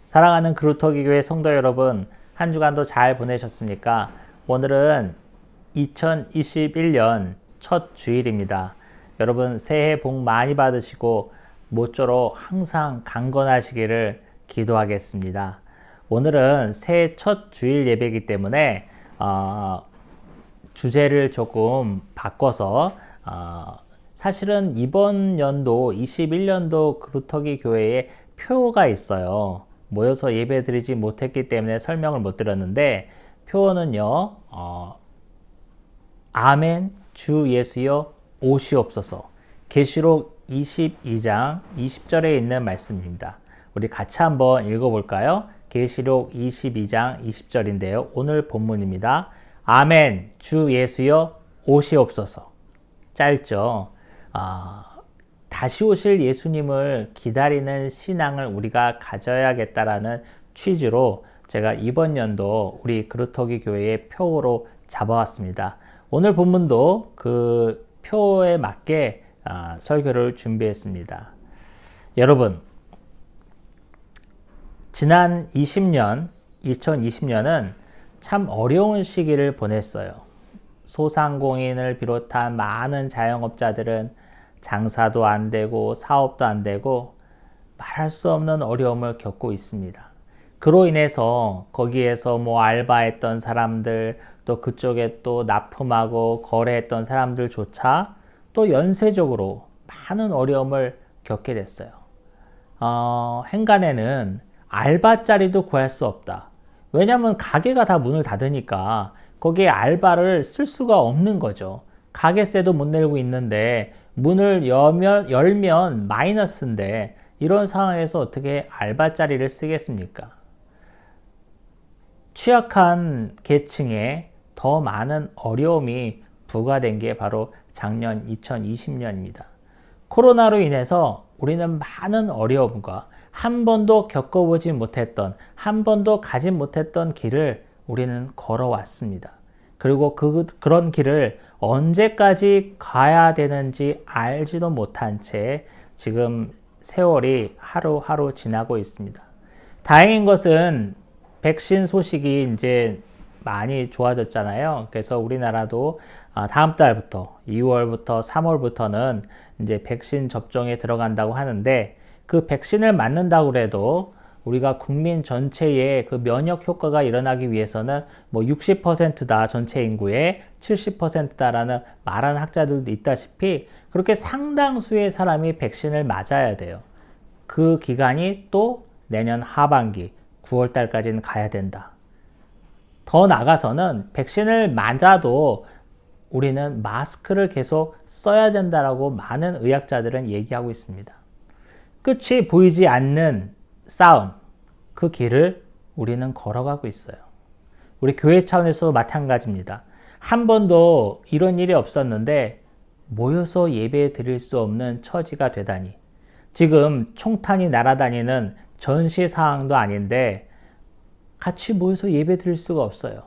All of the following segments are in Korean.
사랑하는 그루터기 교회 성도 여러분, 한 주간도 잘 보내셨습니까? 오늘은 2021년 첫 주일입니다. 여러분 새해 복 많이 받으시고 모쪼록 항상 강건하시기를 기도하겠습니다. 오늘은 새해 첫 주일 예배이기 때문에 주제를 조금 바꿔서 사실은 이번 연도 21년도 그루터기 교회에 표가 있어요. 모여서 예배 드리지 못했기 때문에 설명을 못 드렸는데 표어는요, 아멘 주 예수여 오시옵소서. 계시록 22장 20절에 있는 말씀입니다. 우리 같이 한번 읽어볼까요? 계시록 22장 20절인데요. 오늘 본문입니다. 아멘 주 예수여 오시옵소서. 짧죠? 다시 오실 예수님을 기다리는 신앙을 우리가 가져야겠다라는 취지로 제가 이번 연도 우리 그루터기 교회의 표로 잡아왔습니다. 오늘 본문도 그 표에 맞게 설교를 준비했습니다. 여러분, 지난 2020년은 참 어려운 시기를 보냈어요. 소상공인을 비롯한 많은 자영업자들은 장사도 안 되고 사업도 안 되고 말할 수 없는 어려움을 겪고 있습니다. 그로 인해서 거기에서 알바했던 사람들, 또 그쪽에 또 납품하고 거래했던 사람들조차 또 연쇄적으로 많은 어려움을 겪게 됐어요. 행간에는 알바 자리도 구할 수 없다. 왜냐하면 가게가 다 문을 닫으니까 거기에 알바를 쓸 수가 없는 거죠. 가게세도 못 내고 있는데 문을 열면 마이너스인데 이런 상황에서 어떻게 알바 자리를 쓰겠습니까? 취약한 계층에 더 많은 어려움이 부과된 게 바로 작년 2020년입니다. 코로나로 인해서 우리는 많은 어려움과 한 번도 겪어보지 못했던, 한 번도 가지 못했던 길을 우리는 걸어왔습니다. 그리고 그런 길을 언제까지 가야 되는지 알지도 못한 채 지금 세월이 하루하루 지나고 있습니다. 다행인 것은 백신 소식이 이제 많이 좋아졌잖아요. 그래서 우리나라도 다음 달부터 2월부터 3월부터는 이제 백신 접종에 들어간다고 하는데 그 백신을 맞는다고 해도 우리가 국민 전체의 그 면역 효과가 일어나기 위해서는 60%다 전체 인구의 70%다라는 말하는 학자들도 있다시피 그렇게 상당수의 사람이 백신을 맞아야 돼요. 그 기간이 또 내년 하반기 9월 달까지는 가야 된다. 더 나아가서는 백신을 맞아도 우리는 마스크를 계속 써야 된다라고 많은 의학자들은 얘기하고 있습니다. 끝이 보이지 않는 싸움, 그 길을 우리는 걸어가고 있어요. 우리 교회 차원에서도 마찬가지입니다. 한 번도 이런 일이 없었는데 모여서 예배 드릴 수 없는 처지가 되다니. 지금 총탄이 날아다니는 전시 상황도 아닌데 같이 모여서 예배 드릴 수가 없어요.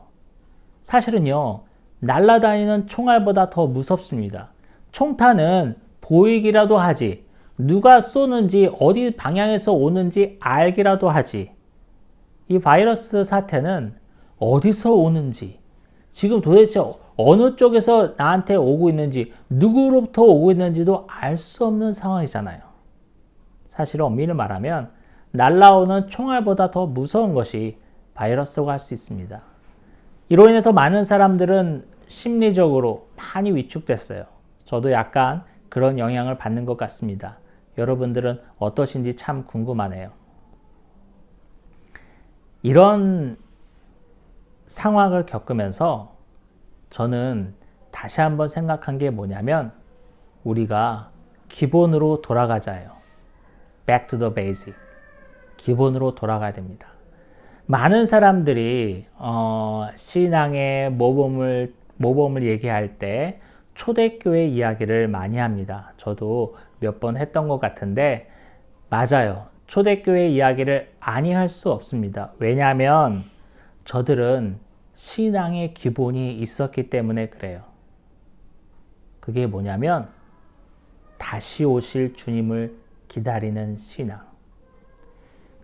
사실은요, 날아다니는 총알보다 더 무섭습니다. 총탄은 보이기라도 하지, 누가 쏘는지 어디 방향에서 오는지 알기라도 하지. 이 바이러스 사태는 어디서 오는지, 지금 도대체 어느 쪽에서 나한테 오고 있는지, 누구로부터 오고 있는지도 알 수 없는 상황이잖아요. 사실 엄밀히 말하면 날아오는 총알보다 더 무서운 것이 바이러스라고 할 수 있습니다. 이로 인해서 많은 사람들은 심리적으로 많이 위축됐어요. 저도 약간 그런 영향을 받는 것 같습니다. 여러분들은 어떠신지 참 궁금하네요. 이런 상황을 겪으면서 저는 다시 한번 생각한 게 뭐냐면 우리가 기본으로 돌아가자예요. Back to the basic. 기본으로 돌아가야 됩니다. 많은 사람들이 신앙의 모범을 얘기할 때 초대교회 이야기를 많이 합니다. 저도 몇 번 했던 것 같은데 맞아요. 초대교회 이야기를 아니할 수 없습니다. 왜냐하면 저들은 신앙의 기본이 있었기 때문에 그래요. 그게 뭐냐면 다시 오실 주님을 기다리는 신앙.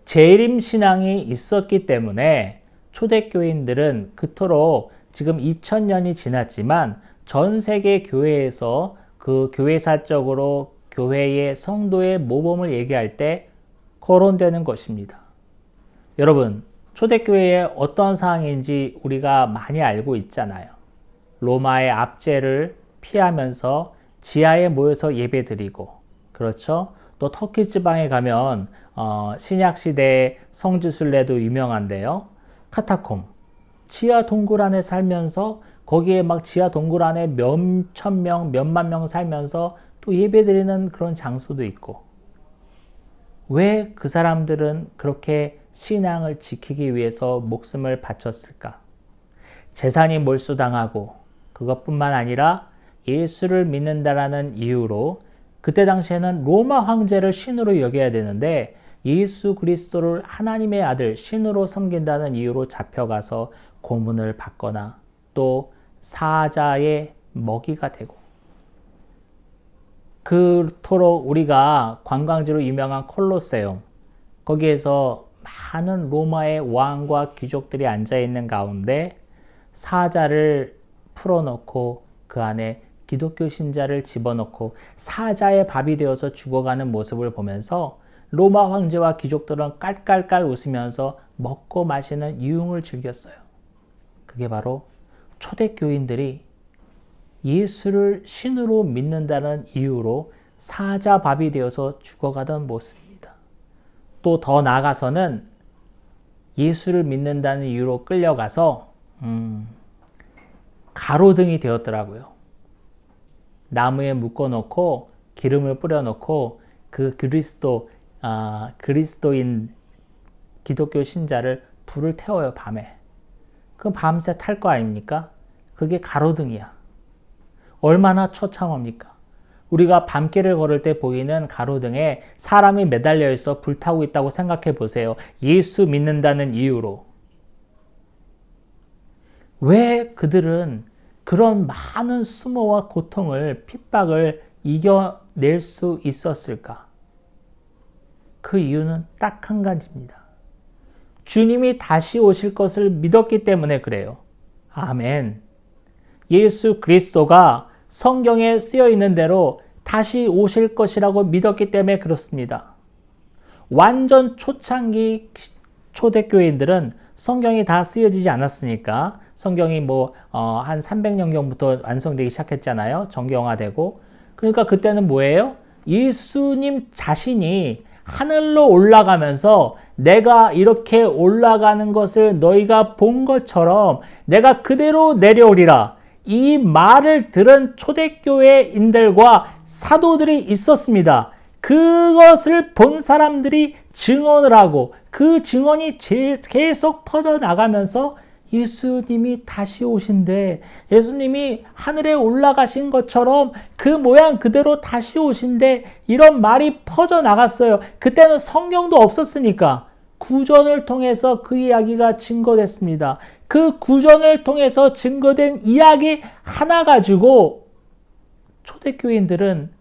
재림 신앙이 있었기 때문에 초대교인들은 그토록 지금 2000년이 지났지만 전 세계 교회에서 그 교회사적으로 교회의 성도의 모범을 얘기할 때 거론되는 것입니다. 여러분, 초대교회의 어떤 상황인지 우리가 많이 알고 있잖아요. 로마의 압제를 피하면서 지하에 모여서 예배드리고, 그렇죠? 또 터키 지방에 가면 신약시대의 성지순례도 유명한데요. 카타콤, 지하 동굴 안에 살면서 거기에 막 지하 동굴 안에 몇천 명, 몇만 명 살면서 또 예배드리는 그런 장소도 있고, 왜 그 사람들은 그렇게 신앙을 지키기 위해서 목숨을 바쳤을까? 재산이 몰수당하고 그것뿐만 아니라 예수를 믿는다라는 이유로 그때 당시에는 로마 황제를 신으로 여겨야 되는데 예수 그리스도를 하나님의 아들 신으로 섬긴다는 이유로 잡혀가서 고문을 받거나 또 사자의 먹이가 되고, 그토록 우리가 관광지로 유명한 콜로세움, 거기에서 많은 로마의 왕과 귀족들이 앉아있는 가운데 사자를 풀어놓고 그 안에 기독교 신자를 집어넣고 사자의 밥이 되어서 죽어가는 모습을 보면서 로마 황제와 귀족들은 깔깔깔 웃으면서 먹고 마시는 유흥을 즐겼어요. 그게 바로 초대교인들이 예수를 신으로 믿는다는 이유로 사자밥이 되어서 죽어가던 모습입니다. 또 더 나아가서는 예수를 믿는다는 이유로 끌려가서 가로등이 되었더라고요. 나무에 묶어놓고 기름을 뿌려놓고 그 그리스도인 기독교 신자를 불을 태워요, 밤에. 그럼 밤새 탈 거 아닙니까? 그게 가로등이야. 얼마나 처참합니까? 우리가 밤길을 걸을 때 보이는 가로등에 사람이 매달려 있어 불타고 있다고 생각해 보세요. 예수 믿는다는 이유로. 왜 그들은 그런 많은 수모와 고통을, 핍박을 이겨낼 수 있었을까? 그 이유는 딱 한 가지입니다. 주님이 다시 오실 것을 믿었기 때문에 그래요. 아멘. 예수 그리스도가 성경에 쓰여 있는 대로 다시 오실 것이라고 믿었기 때문에 그렇습니다. 완전 초창기 초대교인들은 성경이 다 쓰여지지 않았으니까 성경이 한 300년경부터 완성되기 시작했잖아요. 정경화되고. 그러니까 그때는 뭐예요? 예수님 자신이 하늘로 올라가면서 내가 이렇게 올라가는 것을 너희가 본 것처럼 내가 그대로 내려오리라. 이 말을 들은 초대교회인들과 사도들이 있었습니다. 그것을 본 사람들이 증언을 하고 그 증언이 계속 퍼져나가면서 예수님이 다시 오신대, 예수님이 하늘에 올라가신 것처럼 그 모양 그대로 다시 오신대, 이런 말이 퍼져나갔어요. 그때는 성경도 없었으니까 구전을 통해서 그 이야기가 증거됐습니다. 그 구전을 통해서 증거된 이야기 하나 가지고 초대교인들은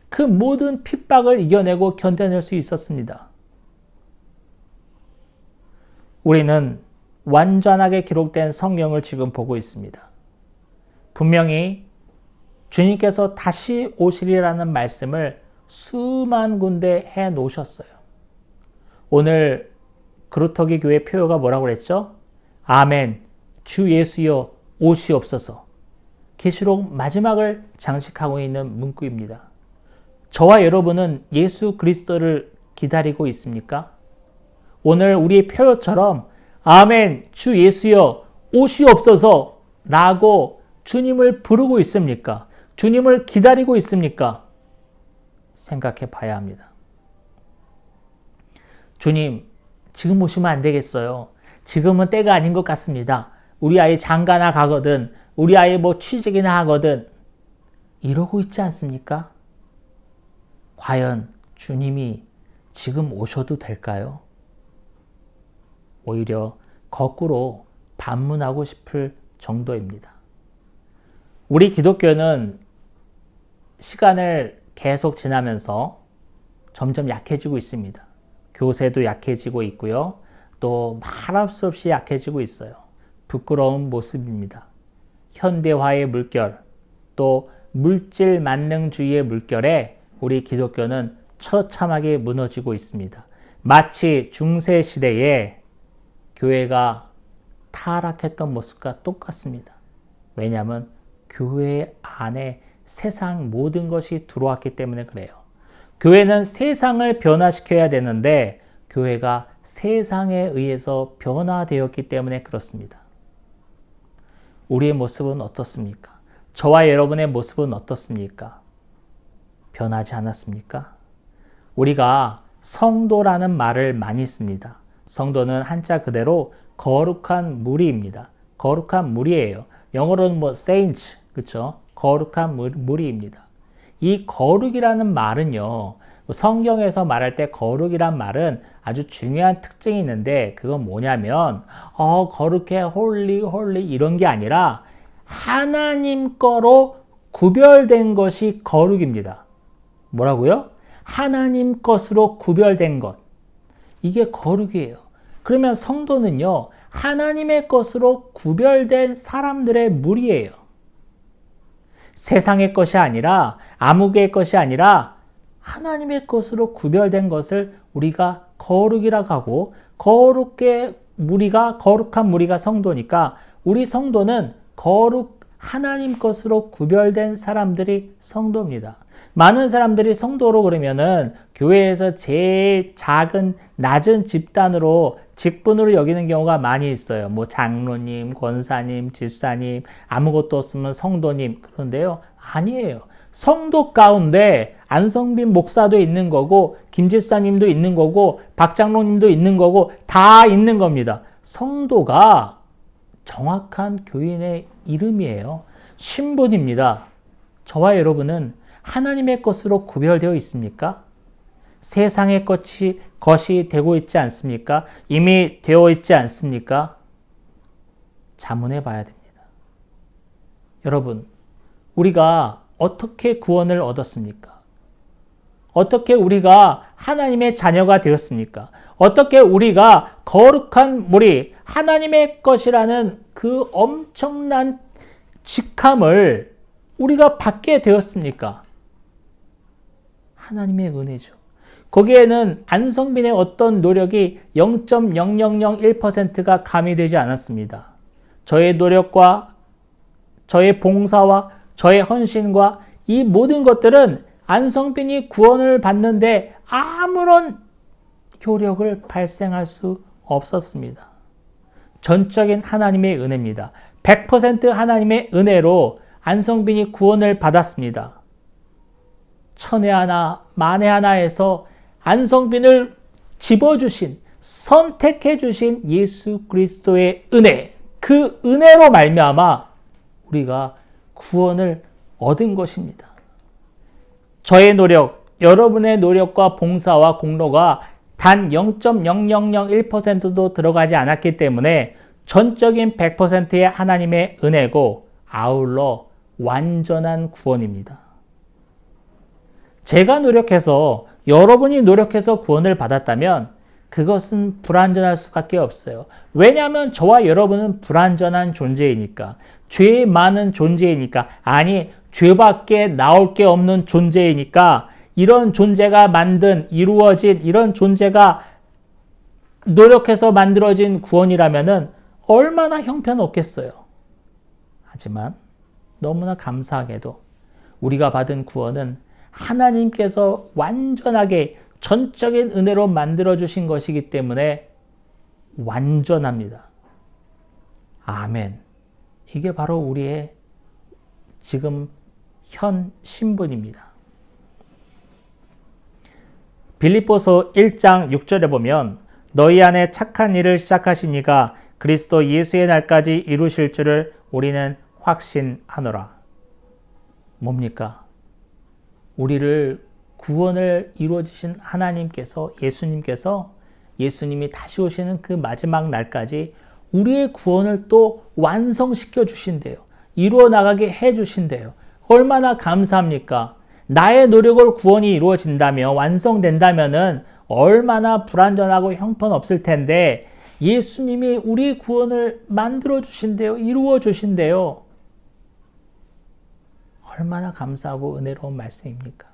그 모든 핍박을 이겨내고 견뎌낼 수 있었습니다. 우리는 완전하게 기록된 성경을 지금 보고 있습니다. 분명히 주님께서 다시 오시리라는 말씀을 수만 군데 해 놓으셨어요. 오늘 그루터기 교회 표어가 뭐라고 그랬죠? 아멘, 주 예수여 오시옵소서. 계시록 마지막을 장식하고 있는 문구입니다. 저와 여러분은 예수 그리스도를 기다리고 있습니까? 오늘 우리의 표어처럼 아멘, 주 예수여 오시옵소서 라고 주님을 부르고 있습니까? 주님을 기다리고 있습니까? 생각해 봐야 합니다. 주님, 지금 오시면 안 되겠어요. 지금은 때가 아닌 것 같습니다. 우리 아이 장가나 가거든, 우리 아이 취직이나 하거든, 이러고 있지 않습니까? 과연 주님이 지금 오셔도 될까요? 오히려 거꾸로 반문하고 싶을 정도입니다. 우리 기독교는 시간을 계속 지나면서 점점 약해지고 있습니다. 교세도 약해지고 있고요. 또 말할 수 없이 약해지고 있어요. 부끄러운 모습입니다. 현대화의 물결, 또 물질 만능주의의 물결에 우리 기독교는 처참하게 무너지고 있습니다. 마치 중세시대에 교회가 타락했던 모습과 똑같습니다. 왜냐하면 교회 안에 세상 모든 것이 들어왔기 때문에 그래요. 교회는 세상을 변화시켜야 되는데 교회가 세상에 의해서 변화되었기 때문에 그렇습니다. 우리의 모습은 어떻습니까? 저와 여러분의 모습은 어떻습니까? 변하지 않았습니까? 우리가 성도라는 말을 많이 씁니다. 성도는 한자 그대로 거룩한 무리입니다. 거룩한 무리예요. 영어로는 saints, 그렇죠? 거룩한 무리입니다. 이 거룩이라는 말은요, 성경에서 말할 때 거룩이란 말은 아주 중요한 특징이 있는데 그건 뭐냐면 거룩해, 홀리 이런 게 아니라 하나님 거로 구별된 것이 거룩입니다. 뭐라고요? 하나님 것으로 구별된 것. 이게 거룩이에요. 그러면 성도는요, 하나님의 것으로 구별된 사람들의 무리예요. 세상의 것이 아니라 아무개의 것이 아니라 하나님의 것으로 구별된 것을 우리가 거룩이라고 하고 거룩한 무리가 성도니까 우리 성도는 하나님 것으로 구별된 사람들이 성도입니다. 많은 사람들이 성도로 그러면은 교회에서 제일 작은 낮은 집단으로 직분으로 여기는 경우가 많이 있어요. 뭐 장로님, 권사님, 집사님, 아무것도 없으면 성도님. 그런데요, 아니에요. 성도 가운데 안성빈 목사도 있는 거고 김 집사님도 있는 거고 박 장로님도 있는 거고 다 있는 겁니다. 성도가 정확한 교인의 이름이에요. 신분입니다. 저와 여러분은 하나님의 것으로 구별되어 있습니까? 세상의 것이 되고 있지 않습니까? 이미 되어 있지 않습니까? 자문해 봐야 됩니다. 여러분, 우리가 어떻게 구원을 얻었습니까? 어떻게 우리가 하나님의 자녀가 되었습니까? 어떻게 우리가 거룩한 무리, 하나님의 것이라는 그 엄청난 직함을 우리가 받게 되었습니까? 하나님의 은혜죠. 거기에는 안성빈의 어떤 노력이 0.0001%가 가미되지 않았습니다. 저의 노력과 저의 봉사와 저의 헌신과 이 모든 것들은 안성빈이 구원을 받는데 아무런 효력을 발생할 수 없었습니다. 전적인 하나님의 은혜입니다. 100% 하나님의 은혜로 안성빈이 구원을 받았습니다. 천에 하나, 만에 하나에서 안성빈을 집어주신, 선택해 주신 예수 그리스도의 은혜, 그 은혜로 말미암아 우리가 구원을 얻은 것입니다. 저의 노력, 여러분의 노력과 봉사와 공로가 단 0.0001%도 들어가지 않았기 때문에 전적인 100%의 하나님의 은혜고 아울러 완전한 구원입니다. 제가 노력해서 여러분이 노력해서 구원을 받았다면 그것은 불완전할 수밖에 없어요. 왜냐하면 저와 여러분은 불완전한 존재이니까, 죄 많은 존재이니까, 아니 죄밖에 나올 게 없는 존재이니까 이런 존재가 이루어진 이런 존재가 노력해서 만들어진 구원이라면은 얼마나 형편없겠어요. 하지만 너무나 감사하게도 우리가 받은 구원은 하나님께서 완전하게 전적인 은혜로 만들어주신 것이기 때문에 완전합니다. 아멘. 이게 바로 우리의 지금 현 신분입니다. 빌립보서 1장 6절에 보면 너희 안에 착한 일을 시작하신 이가 그리스도 예수의 날까지 이루실 줄을 우리는 확신하노라. 뭡니까? 우리를 구원을 이루어주신 하나님께서, 예수님이 다시 오시는 그 마지막 날까지 우리의 구원을 또 완성시켜 주신대요. 이루어 나가게 해 주신대요. 얼마나 감사합니까? 나의 노력으로 구원이 이루어진다면, 완성된다면은 얼마나 불완전하고 형편없을 텐데 예수님이 우리 구원을 만들어 주신대요. 이루어 주신대요. 얼마나 감사하고 은혜로운 말씀입니까?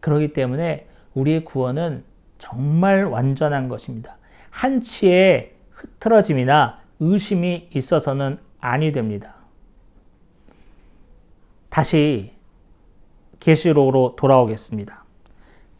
그렇기 때문에 우리의 구원은 정말 완전한 것입니다. 한치의 흐트러짐이나 의심이 있어서는 아니 됩니다. 다시 계시록으로 돌아오겠습니다.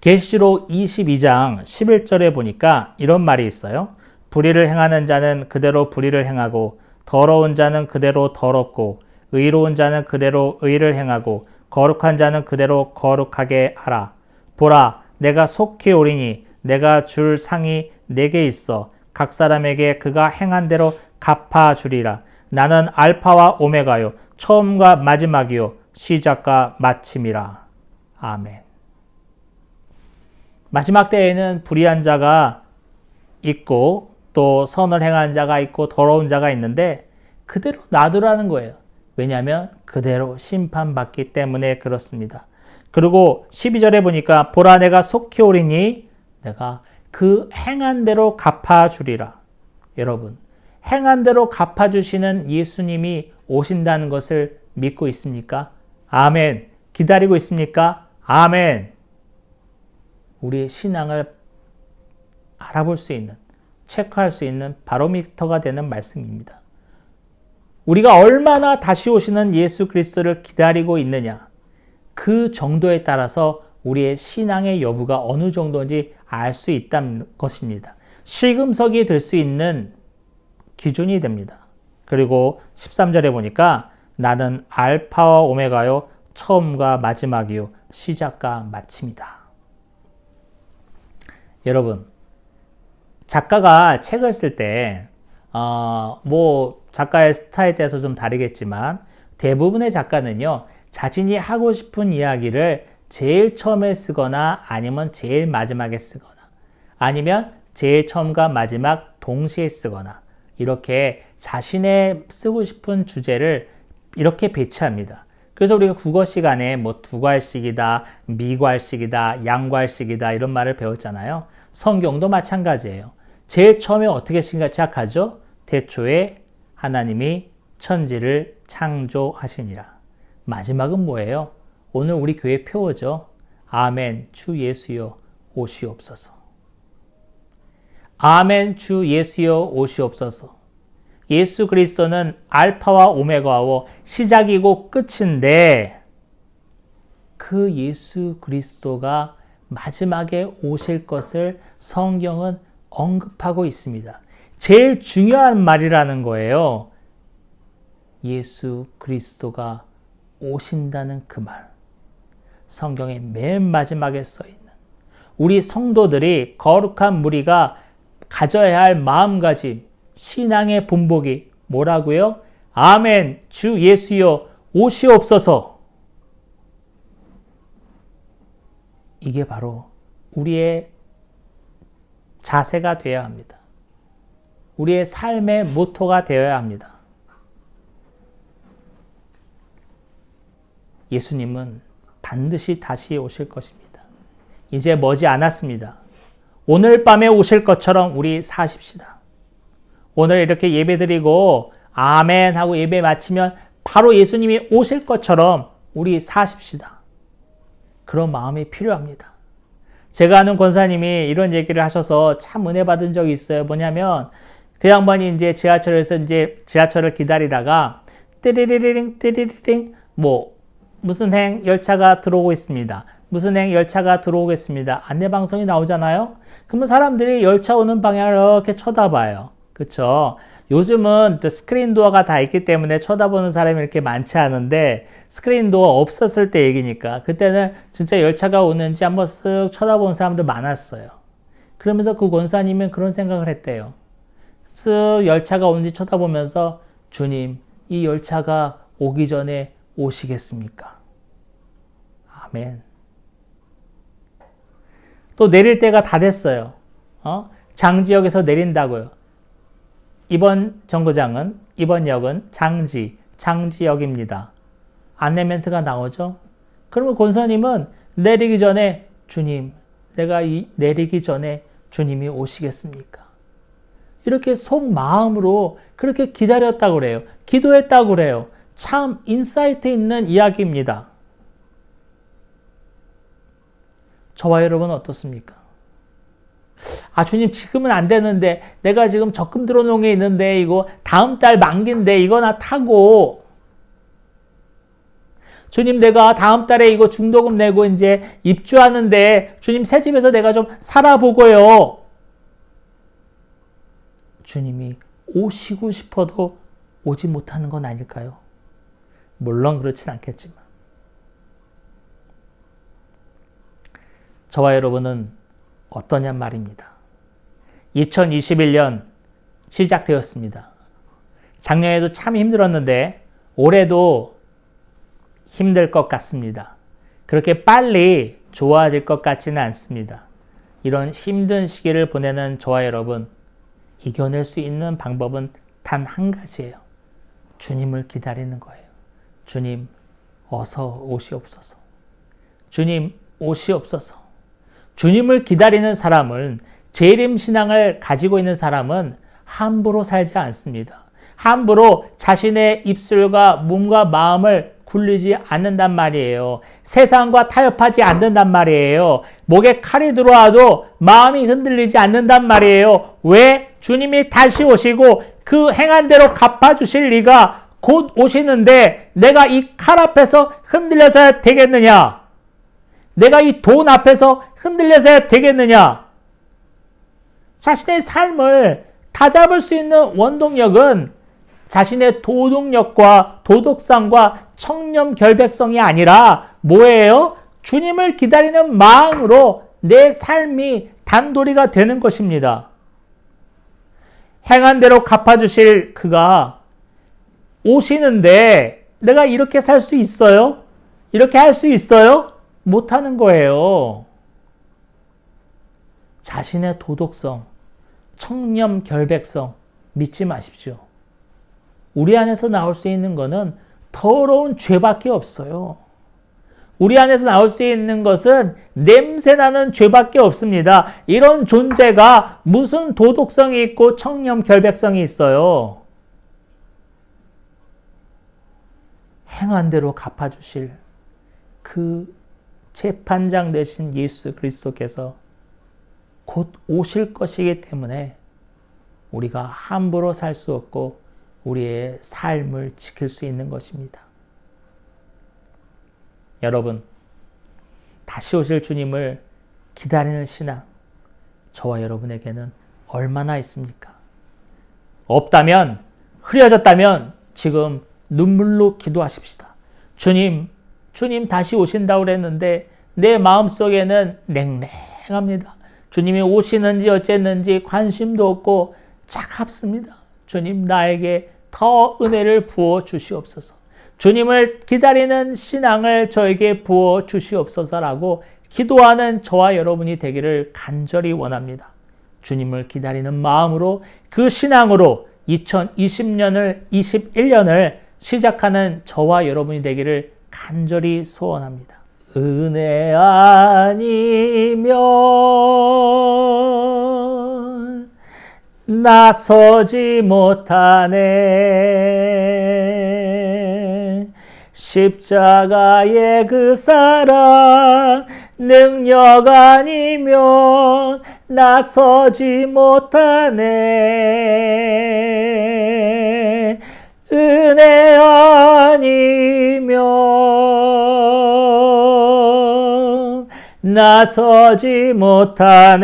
계시록 22장 11절에 보니까 이런 말이 있어요. 불의를 행하는 자는 그대로 불의를 행하고 더러운 자는 그대로 더럽고 의로운 자는 그대로 의를 행하고 거룩한 자는 그대로 거룩하게 하라. 보라, 내가 속히 오리니 내가 줄 상이 내게 있어 각 사람에게 그가 행한 대로 갚아주리라. 나는 알파와 오메가요 처음과 마지막이요 시작과 마침이라. 아멘. 마지막 때에는 불의한 자가 있고 또 선을 행한 자가 있고 더러운 자가 있는데 그대로 놔두라는 거예요. 왜냐하면 그대로 심판받기 때문에 그렇습니다. 그리고 12절에 보니까 보라 내가 속히 오리니 내가 그 행한 대로 갚아주리라. 여러분, 행한 대로 갚아주시는 예수님이 오신다는 것을 믿고 있습니까? 아멘. 기다리고 있습니까? 아멘. 우리의 신앙을 알아볼 수 있는, 체크할 수 있는 바로미터가 되는 말씀입니다. 우리가 얼마나 다시 오시는 예수 그리스도를 기다리고 있느냐, 그 정도에 따라서 우리의 신앙의 여부가 어느 정도인지 알 수 있다는 것입니다. 시금석이 될 수 있는 기준이 됩니다. 그리고 13절에 보니까 나는 알파와 오메가요 처음과 마지막이요 시작과 마침이다. 여러분, 작가가 책을 쓸 때 작가의 스타일에 따라서 좀 다르겠지만 대부분의 작가는요, 자신이 하고 싶은 이야기를 제일 처음에 쓰거나 아니면 제일 마지막에 쓰거나 아니면 제일 처음과 마지막 동시에 쓰거나 이렇게 자신의 쓰고 싶은 주제를 이렇게 배치합니다. 그래서 우리가 국어 시간에 두괄식이다, 미괄식이다, 양괄식이다 이런 말을 배웠잖아요. 성경도 마찬가지예요. 제일 처음에 어떻게 시작하죠? 태초에 하나님이 천지를 창조하시니라. 마지막은 뭐예요? 오늘 우리 교회 표어죠. 아멘, 주 예수여 오시옵소서. 아멘, 주 예수여 오시옵소서. 예수 그리스도는 알파와 오메가와 시작이고 끝인데 그 예수 그리스도가 마지막에 오실 것을 성경은 언급하고 있습니다. 제일 중요한 말이라는 거예요. 예수 그리스도가 오신다는 그 말. 성경의 맨 마지막에 써 있는 우리 성도들이 거룩한 무리가 가져야 할 마음가짐, 신앙의 본보기 뭐라고요? 아멘, 주 예수여 오시옵소서. 이게 바로 우리의 자세가 되어야 합니다. 우리의 삶의 모토가 되어야 합니다. 예수님은 반드시 다시 오실 것입니다. 이제 머지 않았습니다. 오늘 밤에 오실 것처럼 우리 사십시다. 오늘 이렇게 예배드리고 아멘 하고 예배 마치면 바로 예수님이 오실 것처럼 우리 사십시다. 그런 마음이 필요합니다. 제가 아는 권사님이 이런 얘기를 하셔서 참 은혜 받은 적이 있어요. 뭐냐면 그 양반이 이제 지하철에서 지하철을 기다리다가 띠리리링 띠리리링 무슨 열차가 들어오고 있습니다. 무슨 열차가 들어오겠습니다. 안내방송이 나오잖아요. 그러면 사람들이 열차 오는 방향을 이렇게 쳐다봐요. 그렇죠? 요즘은 스크린 도어가 다 있기 때문에 쳐다보는 사람이 이렇게 많지 않은데 스크린 도어 없었을 때 얘기니까 그때는 진짜 열차가 오는지 한번 쓱 쳐다보는 사람들 많았어요. 그러면서 그 권사님은 그런 생각을 했대요. 쓱 열차가 오는지 쳐다보면서 주님, 이 열차가 오기 전에 오시겠습니까? 아멘. 또 내릴 때가 다 됐어요. 장지역에서 내린다고요. 이번 정거장은, 이번 역은 장지역입니다. 안내 멘트가 나오죠? 그러면 권사님은 내리기 전에 주님, 내가 내리기 전에 주님이 오시겠습니까? 이렇게 속마음으로 그렇게 기다렸다고 그래요. 기도했다고 그래요. 참 인사이트 있는 이야기입니다. 저와 여러분 어떻습니까? 아, 주님 지금은 안 되는데 내가 지금 적금 들어놓은 게 있는데 이거 다음 달 만기인데 이거 나 타고, 주님 내가 다음 달에 이거 중도금 내고 이제 입주하는데 주님 새 집에서 내가 좀 살아보고요. 주님이 오시고 싶어도 오지 못하는 건 아닐까요? 물론 그렇진 않겠지만. 저와 여러분은 어떠냐 말입니다. 2021년 시작되었습니다. 작년에도 참 힘들었는데 올해도 힘들 것 같습니다. 그렇게 빨리 좋아질 것 같지는 않습니다. 이런 힘든 시기를 보내는 저와 여러분, 이겨낼 수 있는 방법은 단 한 가지예요. 주님을 기다리는 거예요. 주님, 어서 오시옵소서. 주님, 오시옵소서. 주님을 기다리는 사람은, 재림신앙을 가지고 있는 사람은 함부로 살지 않습니다. 함부로 자신의 입술과 몸과 마음을 굴리지 않는단 말이에요. 세상과 타협하지 않는단 말이에요. 목에 칼이 들어와도 마음이 흔들리지 않는단 말이에요. 왜? 주님이 다시 오시고 그 행한 대로 갚아주실 리가 곧 오시는데 내가 이 칼 앞에서 흔들려서야 되겠느냐? 내가 이 돈 앞에서 흔들려서야 되겠느냐? 자신의 삶을 다잡을 수 있는 원동력은 자신의 도덕력과 도덕성과 청렴결백성이 아니라 뭐예요? 주님을 기다리는 마음으로 내 삶이 단도리가 되는 것입니다. 행한 대로 갚아주실 그가 오시는데 내가 이렇게 살 수 있어요? 이렇게 할 수 있어요? 못하는 거예요. 자신의 도덕성, 청렴결백성 믿지 마십시오. 우리 안에서 나올 수 있는 것은 더러운 죄밖에 없어요. 우리 안에서 나올 수 있는 것은 냄새나는 죄밖에 없습니다. 이런 존재가 무슨 도덕성이 있고 청렴결백성이 있어요. 행한 대로 갚아주실 그 재판장 되신 예수 그리스도께서 곧 오실 것이기 때문에 우리가 함부로 살 수 없고 우리의 삶을 지킬 수 있는 것입니다. 여러분, 다시 오실 주님을 기다리는 신앙, 저와 여러분에게는 얼마나 있습니까? 없다면, 흐려졌다면 지금 눈물로 기도하십시다. 주님 다시 오신다고 그랬는데 내 마음속에는 냉랭합니다. 주님이 오시는지 어쨌는지 관심도 없고 차갑습니다. 주님, 나에게 더 은혜를 부어 주시옵소서. 주님을 기다리는 신앙을 저에게 부어 주시옵소서라고 기도하는 저와 여러분이 되기를 간절히 원합니다. 주님을 기다리는 마음으로, 그 신앙으로 2020년을 21년을 시작하는 저와 여러분이 되기를 간절히 소원합니다. 은혜 아니면 나서지 못하네. 십자가의 그 사랑 능력 아니면 나서지 못하네. 은혜 아니면 나서지 못하네.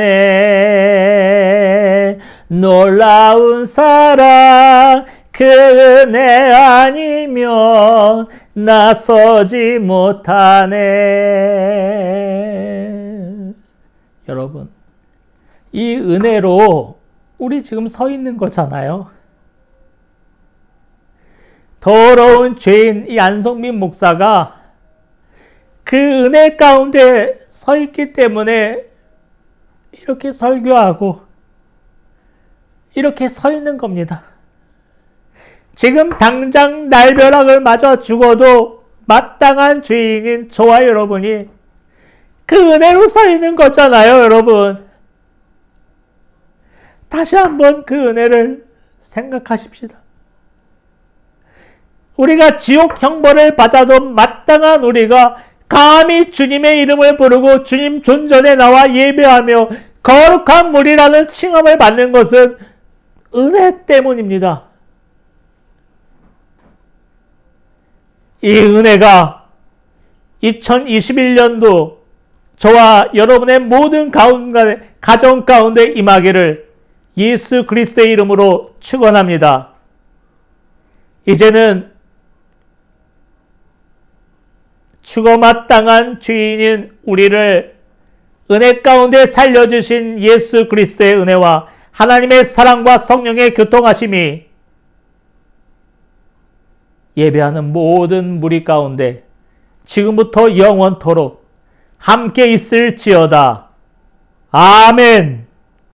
놀라운 사랑 그 은혜 아니면 나서지 못하네. 여러분, 이 은혜로 우리 지금 서 있는 거잖아요. 더러운 죄인 이 안성민 목사가 그 은혜 가운데 서 있기 때문에 이렇게 설교하고 이렇게 서 있는 겁니다. 지금 당장 날벼락을 맞아 죽어도 마땅한 죄인인 저와 여러분이 그 은혜로 서 있는 거잖아요, 여러분. 다시 한번 그 은혜를 생각하십시다. 우리가 지옥 형벌을 받아도 마땅한 우리가 감히 주님의 이름을 부르고 주님 존전에 나와 예배하며 거룩한 무리라는 칭함을 받는 것은 은혜 때문입니다. 이 은혜가 2021년도 저와 여러분의 모든 가정 가운데 임하기를 예수 그리스도의 이름으로 축원합니다. 이제는 죽어 마땅한 죄인인 우리를 은혜 가운데 살려주신 예수 그리스도의 은혜와 하나님의 사랑과 성령의 교통하심이 예배하는 모든 무리 가운데 지금부터 영원토록 함께 있을지어다. 아멘.